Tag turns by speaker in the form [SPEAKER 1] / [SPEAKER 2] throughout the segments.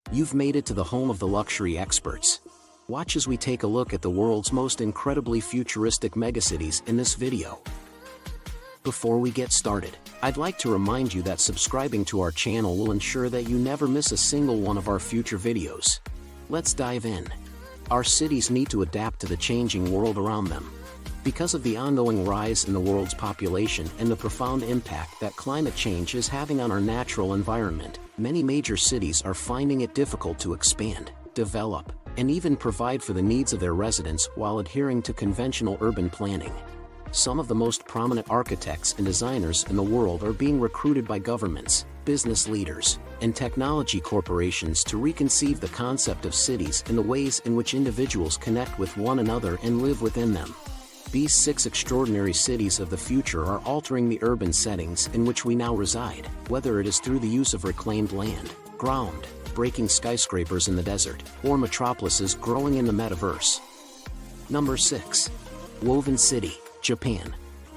[SPEAKER 1] You've made it to the home of the luxury experts. Watch as we take a look at the world's most incredibly futuristic megacities in this video. Before we get started, I'd like to remind you that subscribing to our channel will ensure that you never miss a single one of our future videos. Let's dive in. Our cities need to adapt to the changing world around them. Because of the ongoing rise in the world's population and the profound impact that climate change is having on our natural environment, many major cities are finding it difficult to expand, develop, and even provide for the needs of their residents while adhering to conventional urban planning. Some of the most prominent architects and designers in the world are being recruited by governments, business leaders, and technology corporations to reconceive the concept of cities and the ways in which individuals connect with one another and live within them. These 6 extraordinary cities of the future are altering the urban settings in which we now reside, whether it is through the use of reclaimed land, ground-breaking skyscrapers in the desert, or metropolises growing in the metaverse. Number 6. Woven City, Japan.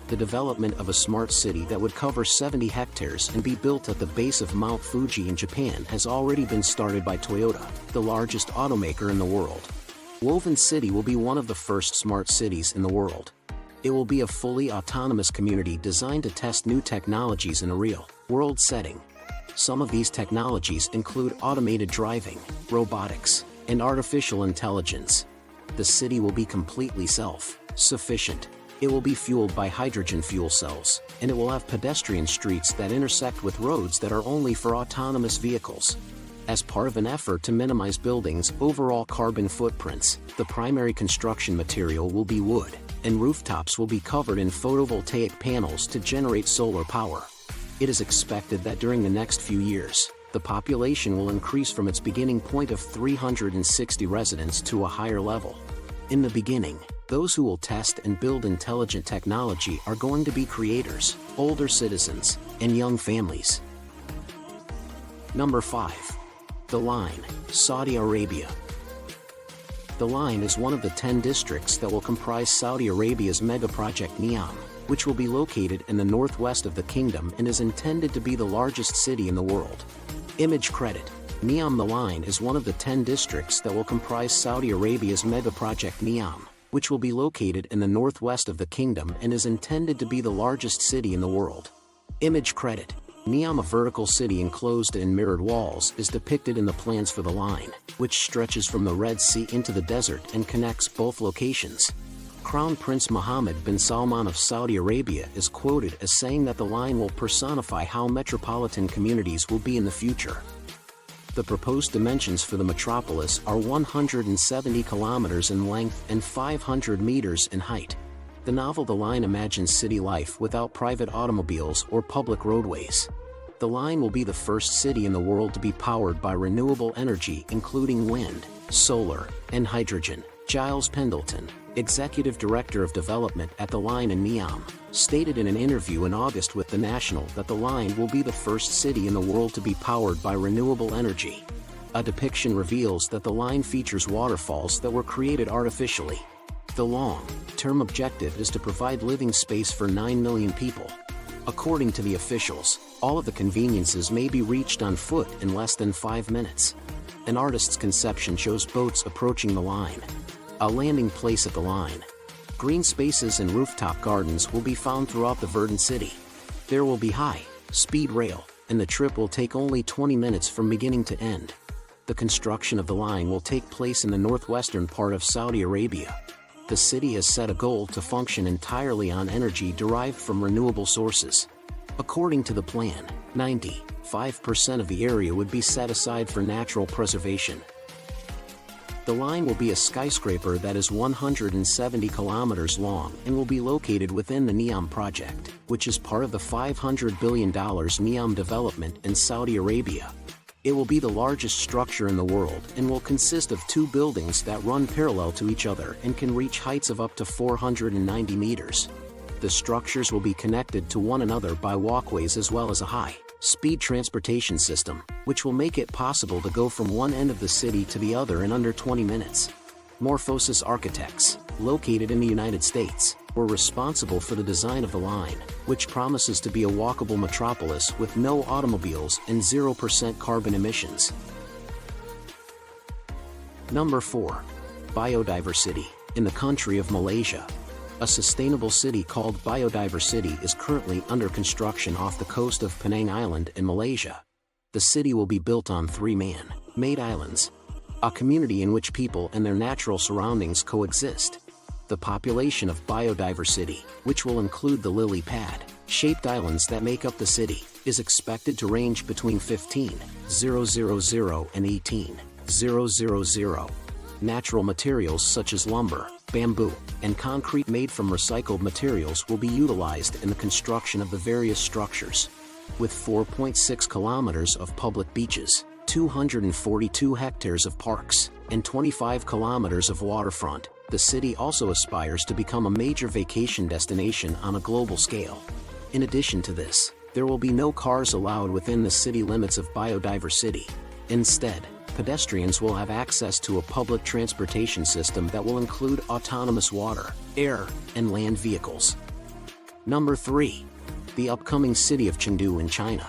[SPEAKER 1] The development of a smart city that would cover 70 hectares and be built at the base of Mount Fuji in Japan has already been started by Toyota, the largest automaker in the world. Woven City will be one of the first smart cities in the world. It will be a fully autonomous community designed to test new technologies in a real-world setting. Some of these technologies include automated driving, robotics, and artificial intelligence. The city will be completely self-sufficient. It will be fueled by hydrogen fuel cells, and it will have pedestrian streets that intersect with roads that are only for autonomous vehicles. As part of an effort to minimize buildings' overall carbon footprints, the primary construction material will be wood, and rooftops will be covered in photovoltaic panels to generate solar power. It is expected that during the next few years, the population will increase from its beginning point of 360 residents to a higher level. In the beginning, those who will test and build intelligent technology are going to be creators, older citizens, and young families. Number 5. The Line, Saudi Arabia. The Line is one of the 10 districts that will comprise Saudi Arabia's megaproject Neom, which will be located in the northwest of the kingdom and is intended to be the largest city in the world. Image credit. Neom. The Line is one of the 10 districts that will comprise Saudi Arabia's megaproject Neom, which will be located in the northwest of the kingdom and is intended to be the largest city in the world. Image credit. Neom, a vertical city enclosed in mirrored walls, is depicted in the plans for the Line, which stretches from the Red Sea into the desert and connects both locations. Crown Prince Mohammed bin Salman of Saudi Arabia is quoted as saying that the Line will personify how metropolitan communities will be in the future. The proposed dimensions for the metropolis are 170 kilometers in length and 500 meters in height. The novel The Line imagines city life without private automobiles or public roadways. The Line will be the first city in the world to be powered by renewable energy including wind, solar, and hydrogen. Giles Pendleton, Executive Director of Development at The Line in Neom, stated in an interview in August with The National that The Line will be the first city in the world to be powered by renewable energy. A depiction reveals that The Line features waterfalls that were created artificially. The long-term objective is to provide living space for 9 million people. According to the officials, all of the conveniences may be reached on foot in less than 5 minutes. An artist's conception shows boats approaching the Line. A landing place at the Line. Green spaces and rooftop gardens will be found throughout the verdant city. There will be high-speed rail, and the trip will take only 20 minutes from beginning to end. The construction of the Line will take place in the northwestern part of Saudi Arabia. The city has set a goal to function entirely on energy derived from renewable sources. According to the plan, 95% of the area would be set aside for natural preservation. The Line will be a skyscraper that is 170 kilometers long and will be located within the Neom project, which is part of the $500 billion Neom development in Saudi Arabia. It will be the largest structure in the world and will consist of 2 buildings that run parallel to each other and can reach heights of up to 490 meters. The structures will be connected to one another by walkways as well as a high-speed transportation system, which will make it possible to go from one end of the city to the other in under 20 minutes. Morphosis Architects, located in the United States, were responsible for the design of the Line, which promises to be a walkable metropolis with no automobiles and 0% carbon emissions. Number 4. Biodiversity. In the country of Malaysia, a sustainable city called Biodiversity is currently under construction off the coast of Penang Island in Malaysia. The city will be built on 3 man-made islands, a community in which people and their natural surroundings coexist. The population of Biodiversity, which will include the lily pad-shaped islands that make up the city, is expected to range between 15,000 and 18,000. Natural materials such as lumber, bamboo, and concrete made from recycled materials will be utilized in the construction of the various structures. With 4.6 kilometers of public beaches, 242 hectares of parks, and 25 kilometers of waterfront, the city also aspires to become a major vacation destination on a global scale. In addition to this, there will be no cars allowed within the city limits of Biodiversity. Instead, pedestrians will have access to a public transportation system that will include autonomous water, air, and land vehicles. Number 3. The upcoming city of Chengdu in China.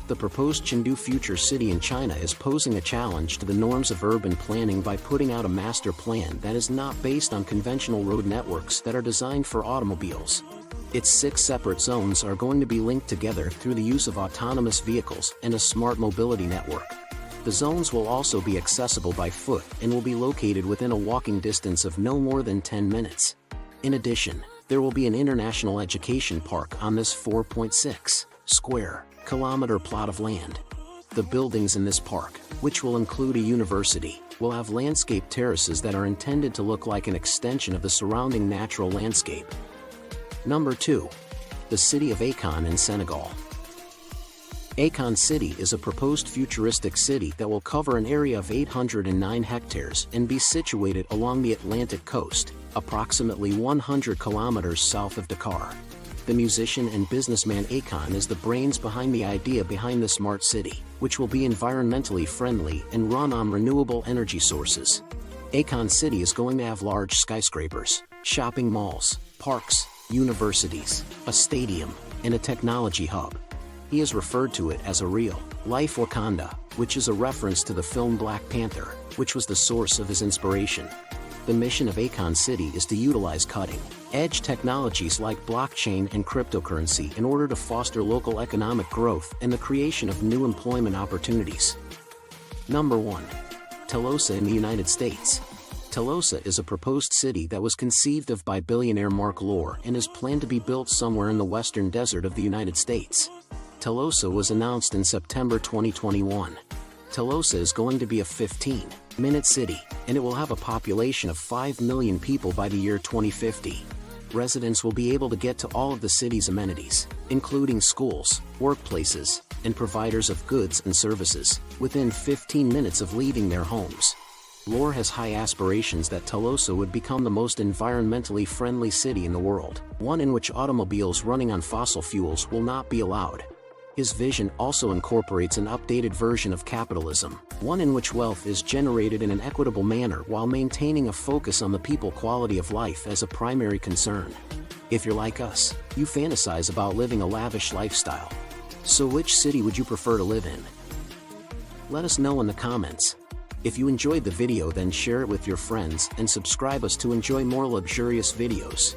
[SPEAKER 1] The proposed Chengdu future city in China is posing a challenge to the norms of urban planning by putting out a master plan that is not based on conventional road networks that are designed for automobiles. Its 6 separate zones are going to be linked together through the use of autonomous vehicles and a smart mobility network. The zones will also be accessible by foot and will be located within a walking distance of no more than 10 minutes. In addition, there will be an international education park on this 4.6 square kilometer plot of land. The buildings in this park, which will include a university, will have landscape terraces that are intended to look like an extension of the surrounding natural landscape. Number 2. The city of Akon in Senegal. Akon City is a proposed futuristic city that will cover an area of 809 hectares and be situated along the Atlantic coast, approximately 100 kilometers south of Dakar. The musician and businessman Akon is the brains behind the idea behind the smart city, which will be environmentally friendly and run on renewable energy sources. Akon City is going to have large skyscrapers, shopping malls, parks, universities, a stadium, and a technology hub. He has referred to it as a real-life Wakanda, which is a reference to the film Black Panther, which was the source of his inspiration. The mission of Akon City is to utilize cutting-edge technologies like blockchain and cryptocurrency in order to foster local economic growth and the creation of new employment opportunities. Number 1. Telosa in the United States. Telosa is a proposed city that was conceived of by billionaire Mark Lore and is planned to be built somewhere in the western desert of the United States. Telosa was announced in September 2021. Telosa is going to be a 15-minute city, and it will have a population of 5 million people by the year 2050. Residents will be able to get to all of the city's amenities, including schools, workplaces, and providers of goods and services, within 15 minutes of leaving their homes. Lore has high aspirations that Telosa would become the most environmentally friendly city in the world, one in which automobiles running on fossil fuels will not be allowed. His vision also incorporates an updated version of capitalism, one in which wealth is generated in an equitable manner while maintaining a focus on the people quality of life as a primary concern. If you're like us, you fantasize about living a lavish lifestyle. So which city would you prefer to live in? Let us know in the comments. If you enjoyed the video, then share it with your friends and subscribe us to enjoy more luxurious videos.